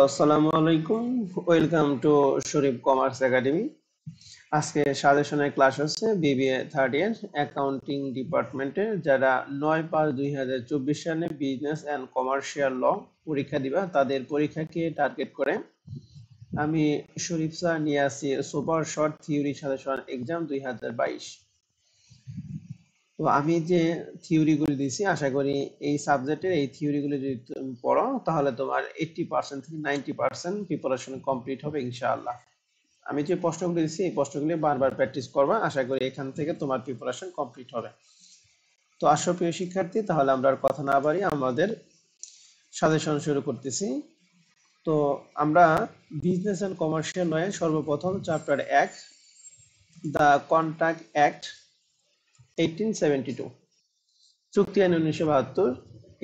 আসসালামু আলাইকুম। Welcome to Sharif commerce academy. আজকে সাজেশনের ক্লাস হচ্ছে বিবিএ থার্ড ইয়ার অ্যাকাউন্টিং ডিপার্টমেন্টের যারা 9/5/2024 সালে বিজনেস অ্যান্ড কমার্শিয়াল ল পরীক্ষা দিবা তাদের পরীক্ষাকে টার্গেট করে আমি শরীফ স্যার নিয়ে আসি super short theory suggestion exam 2022। তো আমি যে থিওরিগুলি দিছি আশা করি এই সাবজেক্টের এই থিওরিগুলি যদি তুমি পড়ো তাহলে তোমার 80% থেকে 90% প্রিপারেশন কমপ্লিট হবে ইনশাআল্লাহ। আমি যে প্রশ্নগুলি দিছি এই প্রশ্নগুলি বারবার প্র্যাকটিস করবা, আশা করি এখান থেকে তোমার প্রিপারেশন কমপ্লিট হবে। তো আসো প্রিয় শিক্ষার্থী, তাহলে আমরা আর কথা না বাড়িয়ে আমাদের সাজেশন শুরু করতেছি। তো আমরা বিজনেস অ্যান্ড কমার্শিয়াল লয়ে সর্বপ্রথম চ্যাপ্টার 1 দ্য কন্ট্রাক্ট অ্যাক্ট 1872 চুক্তি আইন 1972।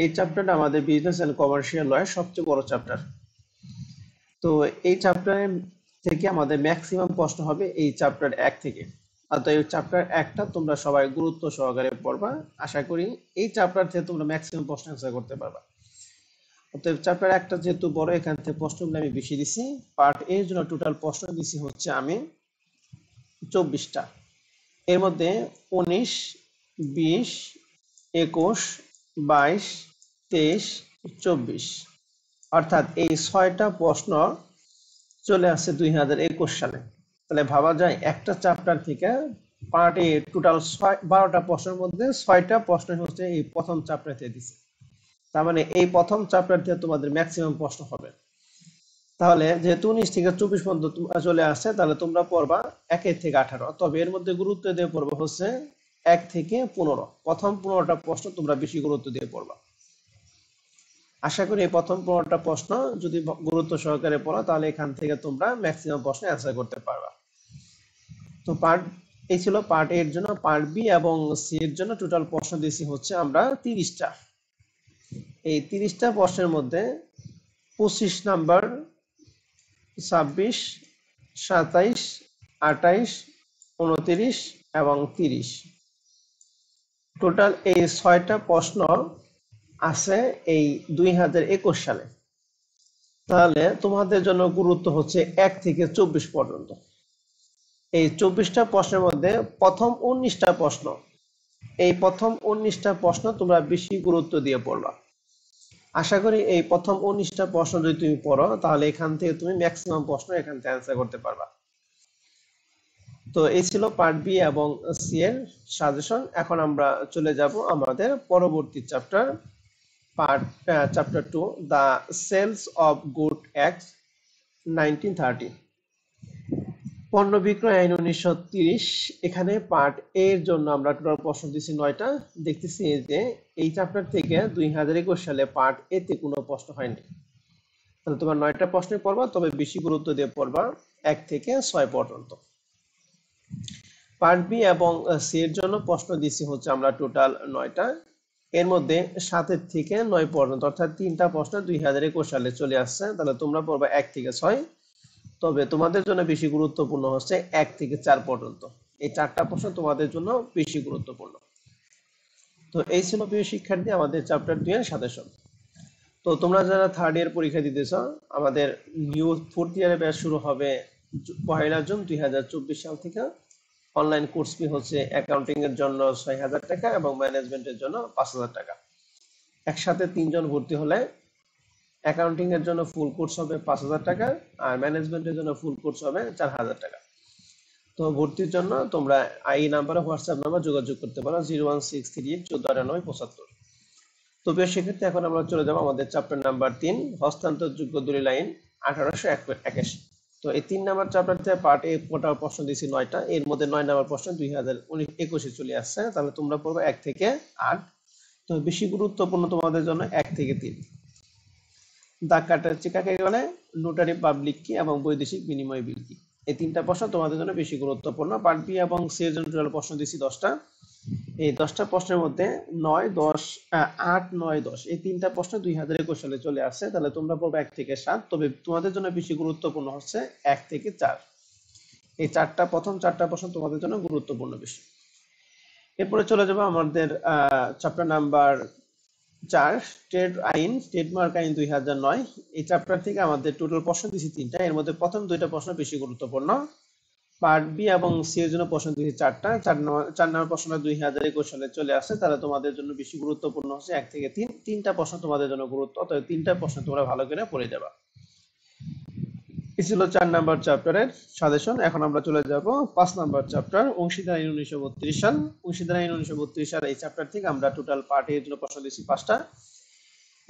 এই চ্যাপ্টারটা আমাদের বিজনেস অ্যান্ড কমার্শিয়াল লয়ের সবচেয়ে বড় চ্যাপ্টার। তো এই চ্যাপ্টারে থেকে আমাদের ম্যাক্সিমাম প্রশ্ন হবে এই চ্যাপ্টার 1 থেকে। অতএব এই চ্যাপ্টার 1টা তোমরা সবাই গুরুত্ব সহকারে পড়বা, আশা করি এই চ্যাপ্টার থেকে তোমরা ম্যাক্সিমাম প্রশ্ন অ্যান্সার করতে পারবা। অতএব চ্যাপ্টার 1টা যেহেতু বড়, এখান থেকে প্রশ্নগুলো আমি বেশি দিছি। পার্ট এ এর জন্য টোটাল প্রশ্ন দিছি হচ্ছে আমি 24টা। এর মধ্যে 19, 20, 21, 22, 23, 24 অর্থাৎ এই 6টা প্রশ্ন চলে আসছে 2021 সালে। তাহলে ভাবা যায় একটা চ্যাপ্টার থেকে পার্ট এ টোটাল 12টা প্রশ্নের মধ্যে 6টা প্রশ্ন হচ্ছে এই প্রথম চ্যাপ্টার থেকে দিছে। তার মানে এই প্রথম চ্যাপ্টার থেকে তোমাদের ম্যাক্সিমাম প্রশ্ন হবে। তাহলে যেহেতু 19 থেকে 24 পর্যন্ত চলে আসছে, তাহলে তোমরা পড়বা 1 থেকে 18। তবে এর মধ্যে গুরুত্ব দিয়ে পড়বা হচ্ছে 1 থেকে 15। প্রথম 15টা প্রশ্ন তোমরা বেশি গুরুত্ব দিয়ে পড়বা। আশা করি এই প্রথম 15টা প্রশ্ন যদি গুরুত্ব সহকারে পড়ো তাহলে এখান থেকে তোমরা ম্যাক্সিমাম প্রশ্ন অ্যান্সার করতে পারবা। তো এই ছিল পার্ট এর জন্য। পার্ট বি এবং সি এর জন্য টোটাল প্রশ্ন দিয়েছি হচ্ছে আমরা 30টা। এই 30টা প্রশ্নের মধ্যে 25 নাম্বার, 26, 27, 28, 29 এবং 30 টোটাল এই 6টা প্রশ্ন আছে এই 2021 সালে। তাহলে তোমাদের জন্য গুরুত্ব হচ্ছে 1 থেকে 24 পর্যন্ত। এই 24টা প্রশ্নের মধ্যে প্রথম 19টা প্রশ্ন, এই প্রথম 19টা প্রশ্ন তোমরা বেশি গুরুত্ব দিয়ে পড়বা। আশা করি এই প্রথম 19টা প্রশ্ন যদি তুমি পড়ো তাহলে এখান থেকে তুমি ম্যাক্সিমাম প্রশ্ন এখান থেকে অ্যান্সার করতে পারবা। তো এই ছিল পার্ট বি এবং সি এর সাজেশন। এখন আমরা চলে যাব আমাদের পরবর্তী chapter, chapter 2 the sales of good act 1930 পণ্য বিক্রয় আইন 1930। এখানে পার্ট এ এর জন্য আমরা টোটাল প্রশ্ন দিচ্ছি 9টা। দেখতেছি যে এই চ্যাপ্টার থেকে 2021 সালে পার্ট এ তে কোনো প্রশ্ন হয়নি। তাহলে তোমার 9টা প্রশ্নে পড়বা, তবে বেশি গুরুত্ব দিয়ে পড়বা 1 থেকে 6 পর্যন্ত। পার্ট বি এবং সি এর জন্য প্রশ্ন দিচ্ছি হচ্ছে আমরা টোটাল 9টা। এর মধ্যে 7 থেকে 9 পর্যন্ত অর্থাৎ 3টা প্রশ্ন 2021 সালে চলে আসছে। তাহলে তোমরা পড়বা 1 থেকে 6। তবে তোমাদের জন্য বেশি গুরুত্বপূর্ণ হচ্ছে 1 থেকে 4 পর্যন্ত। এই 4টা প্রশ্ন তোমাদের জন্য বেশি গুরুত্বপূর্ণ। তো এই ছিল প্রিয় শিক্ষার্থী আমাদের চ্যাপ্টার 2 এর সাজেশন। তো তোমরা যারা থার্ড ইয়ার পরীক্ষা দিতেছ, আমাদের নিউ ফোর্থ ইয়ারের ব্যাচ শুরু হবে 1 জুন 2024 সাল থেকে। অনলাইন কোর্স ফি হচ্ছে অ্যাকাউন্টিং এর জন্য 6000 টাকা এবং ম্যানেজমেন্টের জন্য 5000 টাকা। একসাথে 3 জন ভর্তি হলে অ্যাকাউন্টিং এর জন্য ফুল কোর্স হবে 5000 টাকা আর ম্যানেজমেন্টের জন্য ফুল কোর্স হবে 4000 টাকা। তো ভর্তির জন্য তোমরা এই নাম্বারে হোয়াটসঅ্যাপ নাম্বার যোগাযোগ করতে পারো 01638149875। তো বেশ, সেক্ষেত্রে এখন আমরা চলে যাবো আমাদের চ্যাপ্টার নাম্বার 3 হস্তান্তরযোগ্য দলিল আইন 1881। তো এই 3 নাম্বার চ্যাপ্টার থেকে পার্ট এ টোটাল প্রশ্ন দিয়েছি 9টা। এর মধ্যে 9 নাম্বার প্রশ্ন 2021 চলে আসছে। তাহলে তোমরা পড়বে 1 থেকে 8। তো বেশি গুরুত্বপূর্ণ তোমাদের জন্য 1 থেকে 3। দাগ কাটাচ্ছি কাকে বলে, নোটারি পাবলিক কি এবং বৈদেশিক বিনিময় বিল কি। এই 3টা প্রশ্ন তোমাদের জন্য বেশি গুরুত্বপূর্ণ। পার্ট বি এবং সি এর জন্য টোটাল প্রশ্ন দিয়েছি 10টা। এই 10টা প্রশ্নের মধ্যে 9, 10, 8, 9, 10 এই 3টা প্রশ্ন 2021 সালে চলে আসছে। তাহলে তোমরা পড়বে 1 থেকে 7। তবে তোমাদের জন্য বেশি গুরুত্বপূর্ণ হচ্ছে 1 থেকে 4। এই প্রথম 4টা প্রশ্ন তোমাদের জন্য গুরুত্বপূর্ণ বেশি। এরপরে চলে যাবো আমাদের চ্যাপ্টার নাম্বার 4 ট্রেডমার্ক আইন 2009। এই চ্যাপ্টার থেকে আমাদের টোটাল প্রশ্ন দিয়েছি 3টা, এর মধ্যে প্রথম 2টা প্রশ্ন বেশি গুরুত্বপূর্ণ। পার্ট বি এবং সি এর জন্য প্রশ্ন দিয়েছি 4টা। 4 নম্বর প্রশ্নটা 2021 সালে চলে আসছে, তাহলে তোমাদের জন্য বেশি গুরুত্বপূর্ণ হচ্ছে 1 থেকে 3। 3টা প্রশ্ন তোমাদের জন্য গুরুত্ব, তবে 3টা প্রশ্ন তোমরা ভালো করে পড়ে যাবা। এই ছিল 4 নম্বর চ্যাপ্টারের সাজেশন। এখন আমরা চলে যাব 5 নম্বর চ্যাপ্টার, অংশীদার আইন 1932 সাল। অংশীদার আইন 1932 সাল এই চ্যাপ্টার থেকে আমরা টোটাল পার্ট এর জন্য প্রশ্ন দিয়েছি 5টা।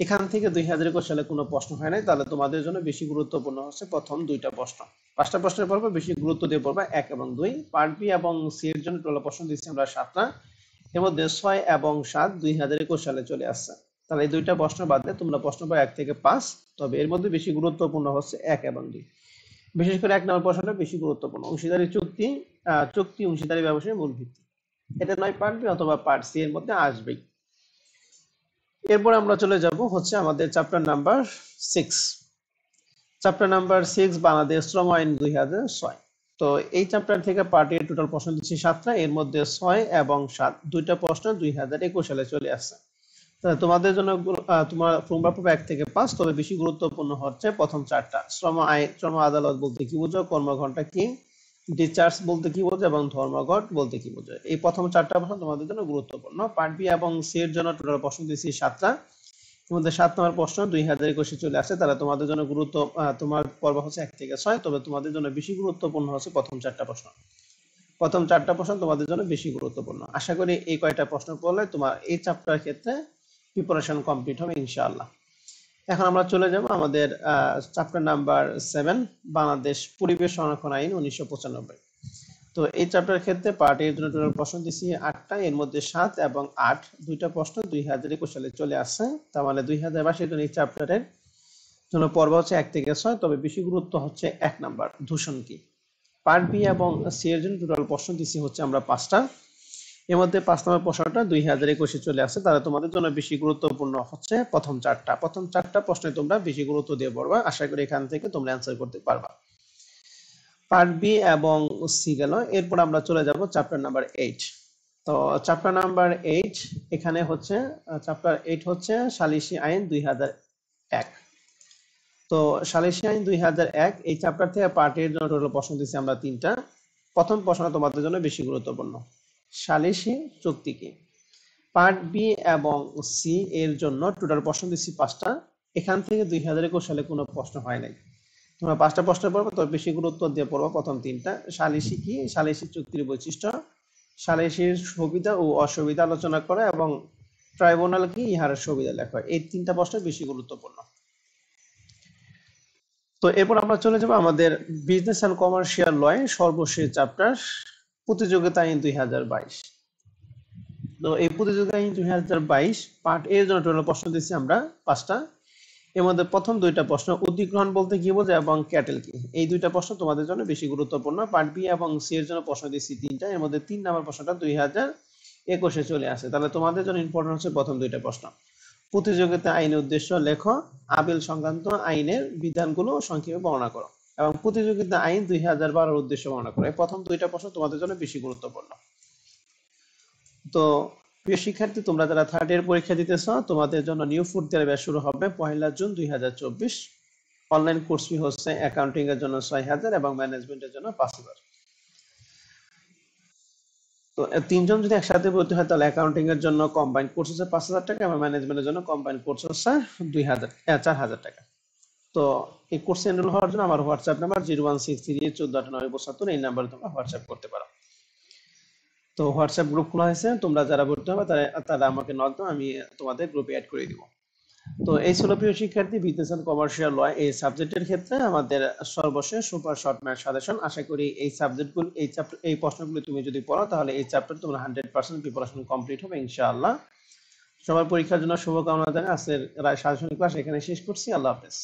এখান থেকে 2021 সালে কোনো প্রশ্ন হয় নাই, তাহলে তোমাদের জন্য বেশি গুরুত্বপূর্ণ হচ্ছে প্রথম 2টা প্রশ্ন। 5টা প্রশ্নের পর বেশি গুরুত্ব দিয়ে পড়বা 1 এবং 2। পার্ট বি এবং সি এর জন্য টোটাল প্রশ্ন দিচ্ছি আমরা 7টা, এর মধ্যে 6 এবং 7 2021 সালে চলে আসছে। তাহলে এই 2টা প্রশ্ন বাদে তোমরা প্রশ্ন পাও 1 থেকে 5, তবে এর মধ্যে বেশি গুরুত্বপূর্ণ হচ্ছে 1 এবং 2। বিশেষ করে 1 নম্বর প্রশ্নটা বেশি গুরুত্বপূর্ণ। অংশীদারি চুক্তি, চুক্তি অংশীদারি ব্যবসায়ের মূল ভিত্তি, এটা নয় পার্ট বি অথবা পার্ট সি এর মধ্যে আসবেই। এরপর আমরা চলে যাব হচ্ছে আমাদের chapter number 6। Chapter number 6 Bangladesh শ্রম আইন 2006। তো এই চ্যাপ্টার থেকে পার্ট এর টোটাল প্রশ্ন দিচ্ছি 7টা, এর মধ্যে 6 এবং 7 2টা প্রশ্ন 2021 সালে চলে আসছে। তাহলে তোমাদের জন্য তোমরা পাবে 1 থেকে 5, তবে বেশি গুরুত্বপূর্ণ হচ্ছে প্রথম 4টা। শ্রম আইন, শ্রম আদালত বলতে কি বোঝো, কর্মঘণ্টা কি, ডিসচার্জ বলতে কি বোঝো এবং ধর্মঘট বলতে কি বোঝো, এই প্রথম 4টা প্রশ্ন তোমাদের জন্য গুরুত্বপূর্ণ। পার্ট বি এবং সি এর জন্য টোটাল প্রশ্ন দিচ্ছি 7টা, এর মধ্যে 7 নম্বর প্রশ্ন 2021 চলে আসে, তাহলে তোমাদের জন্য তোমার পর্ব হচ্ছে 1 থেকে 6, তবে তোমাদের জন্য বেশি গুরুত্বপূর্ণ হচ্ছে প্রথম 4টা প্রশ্ন। প্রথম 4টা প্রশ্ন তোমাদের জন্য বেশি গুরুত্বপূর্ণ। আশা করি এই কয়টা প্রশ্ন পড়লে তোমার এই চ্যাপ্টার ক্ষেত্রে প্রিপারেশন কমপ্লিট হবে ইনশাআল্লাহ। এখন আমরা চলে যাব আমাদের চ্যাপ্টার নাম্বার 7, বাংলাদেশ পরিবেশ সংরক্ষণ আইন 1995। তো এই চ্যাপ্টার ক্ষেত্রে পার্ট এর জন্য টোটাল প্রশ্ন দিছি 8টা, এর মধ্যে 7 এবং 8 2টা প্রশ্ন 2021 সালে চলে আসছে। তার মানে 2022 জন্য এই চ্যাপ্টারের জন্য পর্ব হচ্ছে 1 থেকে 6, তবে বেশি গুরুত্ব হচ্ছে 1 নাম্বার, দূষণ কি। পার্ট বি এবং সি এর জন্য টোটাল প্রশ্ন দিছি হচ্ছে আমরা 5টা, এর মধ্যে 5 নম্বর প্রশ্নটা 2021 চলে আসছে, তাহলে তোমাদের জন্য বেশি গুরুত্বপূর্ণ হচ্ছে প্রথম 4টা। প্রথম 4টা প্রশ্নে তোমরা বেশি গুরুত্ব দিয়ে পড়বা, আশা করি এখান থেকে তোমরা অ্যান্সার করতে পারবা। পার্ট বি এবং সি গেল। এরপর আমরা চলে যাব চ্যাপ্টার নাম্বার 8। তো চ্যাপ্টার নাম্বার 8 এখানে হচ্ছে চ্যাপ্টার 8 হচ্ছে সালিসি আইন 2001। তো সালিসি আইন 2001 এই চ্যাপ্টার থেকে পার্ট এর জন্য টোটাল প্রশ্ন দিচ্ছি আমরা 3টা। প্রথম প্রশ্ন তোমাদের জন্য বেশি গুরুত্বপূর্ণ, সালিসি চুক্তি কি। পার্ট বি এবং সি এর জন্য টোটাল প্রশ্ন দিচ্ছি 5টা, এখান থেকে 2021 সালে কোনো প্রশ্ন হয় নাই। তোমরা 5টা প্রশ্ন পড়বে, তবে বেশি গুরুত্ব দিয়ে পড়বো প্রথম 3টা। সালিসি কি, সালিসি চুক্তির বৈশিষ্ট্য, সালিসির সুবিধা ও অসুবিধা আলোচনা করা এবং ট্রাইব্যুনাল কি, ইহার সুবিধা লেখা। এই 3টা প্রশ্ন বেশি গুরুত্বপূর্ণ। তো এরপর আমরা চলে যাব আমাদের বিজনেস এন্ড কমার্শিয়াল ল সর্বশেষ চ্যাপ্টার, প্রতিযোগিতা আইন 2022। তো এই প্রতিযোগিতা আইন 2022 পার্ট এর জন্য টোটাল প্রশ্ন দিচ্ছি আমরা 5টা, এর মধ্যে প্রথম 2টা প্রশ্ন অধিগ্রহণ বলতে কি বোঝায় এবং ক্যাটেল কি, এই 2টা প্রশ্ন তোমাদের জন্য বেশি গুরুত্বপূর্ণ। পার্ট বি এবং সি এর জন্য প্রশ্ন দিচ্ছি 3টা, এর মধ্যে 3 নম্বর প্রশ্নটা 2021 চলে আসে, তাহলে তোমাদের জন্য ইম্পর্টেন্ট হচ্ছে প্রথম 2টা প্রশ্ন। প্রতিযোগিতা আইনের উদ্দেশ্য লেখো, আপিল সংক্রান্ত আইনের বিধানগুলো সংক্ষেপে বর্ণনা করো এবং প্রতিযোগিতা আইন 2012 উদ্দেশ্য বর্ণনা করো। এই প্রথম 2টা প্রশ্ন তোমাদের জন্য বেশি গুরুত্বপূর্ণ। তো প্রিয় শিক্ষার্থী, তোমরা যারা থার্ড ইয়ার পরীক্ষা দিতেছ, তোমাদের জন্য নিউ ফুড ইয়ার ব্যাচ শুরু হবে 1 জুন 2024। অনলাইন কোর্স ফি হচ্ছে অ্যাকাউন্টিং এর জন্য 6000 এবং ম্যানেজমেন্টের জন্য 5000। তো 3 জন যদি একসাথে ভর্তি হয়, তাহলে অ্যাকাউন্টিং এর জন্য কম্বাইন্ড কোর্স হচ্ছে 5000 টাকা এবং ম্যানেজমেন্টের জন্য কম্বাইন্ড কোর্স হচ্ছে 4000 টাকা। তো এই কোর্সে এনরোল হওয়ার জন্য আমার হোয়াটসঅ্যাপ নাম্বার 01633148972, এই নাম্বারে তোমরা হোয়াটসঅ্যাপ করতে পারো। তো হোয়াটসঅ্যাপ গ্রুপ খোলা হয়েছে, তোমরা যারা ভর্তি হবে তারা আমাকে নক দাও, আমি তোমাদের গ্রুপে অ্যাড করে দিব। তো এই ছিল প্রিয় শিক্ষার্থী বিজনেস এন্ড কমার্শিয়াল ল এই সাবজেক্টের ক্ষেত্রে আমাদের সর্বশেষ সুপার শর্ট ম্যাথ সাজেশন। আশা করি এই সাবজেক্টগুলো এই প্রশ্নগুলো তুমি যদি পড়ো, তাহলে এই চ্যাপ্টার তোমরা 100% প্রিপারেশন কমপ্লিট হবে ইনশাআল্লাহ। সবার পরীক্ষার জন্য শুভকামনা জানাই। আজকের সাজেশন ক্লাস এখানে শেষ করছি। আল্লাহ হাফেজ।